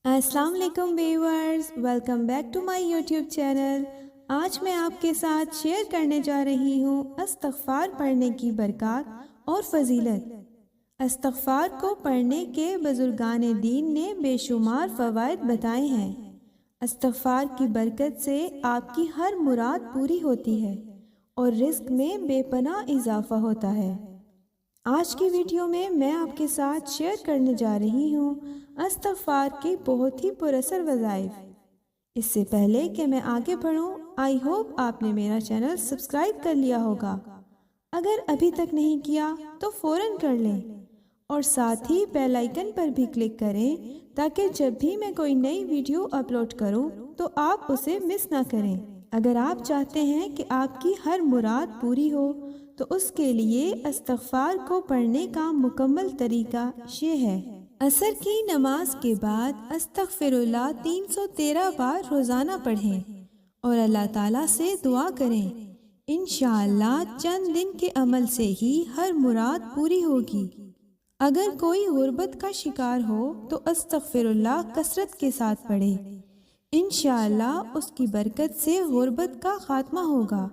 السلام علیکم viewers, welcome back to my YouTube channel. آج میں آپ کے ساتھ شیئر کرنے جا رہی ہوں استغفار پڑھنے کی برکات اور فضیلت۔ استغفار کو پڑھنے کے بزرگان دین نے بے شمار فوائد بتائے ہیں۔ استغفار کی برکت سے آپ کی ہر مراد پوری ہوتی ہے اور رزق میں بے پناہ اضافہ ہوتا ہے۔ آج کی ویڈیو میں آپ کے ساتھ شیئر کرنے جا رہی ہوں استغفار کے بہت ہی پراثر وظائف۔ اس سے پہلے کہ میں آگے بڑھوں، آئی ہوپ آپ نے میرا چینل سبسکرائب کر لیا ہوگا۔ اگر ابھی تک نہیں کیا تو فوراً کر لیں اور ساتھ ہی بیل آئیکن پر بھی کلک کریں تاکہ جب بھی میں کوئی نئی ویڈیو اپلوڈ کروں تو آپ اسے مس نہ کریں۔ اگر آپ چاہتے ہیں کہ آپ کی ہر مراد پوری ہو تو اس کے لیے استغفار کو پڑھنے کا مکمل طریقہ یہ ہے۔ عصر کی نماز کے بعد استغفر اللہ 313 بار روزانہ پڑھیں اور اللہ تعالیٰ سے دعا کریں۔ انشاءاللہ چند دن کے عمل سے ہی ہر مراد پوری ہوگی۔ اگر کوئی غربت کا شکار ہو تو استغفر اللہ کثرت کے ساتھ پڑھے۔ انشاءاللہ اس کی برکت سے غربت کا خاتمہ ہوگا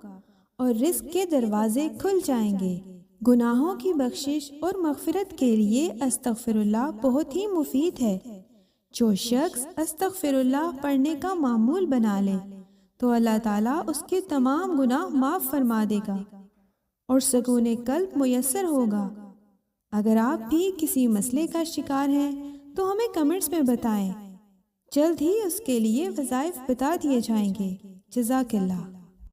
اور رزق کے دروازے کھل جائیں گے۔ گناہوں کی بخشش اور مغفرت کے لیے استغفر اللہ بہت ہی مفید ہے۔ جو شخص استغفر اللہ پڑھنے کا معمول بنا لے تو اللہ تعالیٰ اس کے تمام گناہ معاف فرما دے گا اور سکون قلب میسر ہوگا۔ اگر آپ بھی کسی مسئلے کا شکار ہیں تو ہمیں کمنٹس میں بتائیں، جلد ہی اس کے لیے وظائف بتا دیے جائیں گے۔ جزاک اللہ۔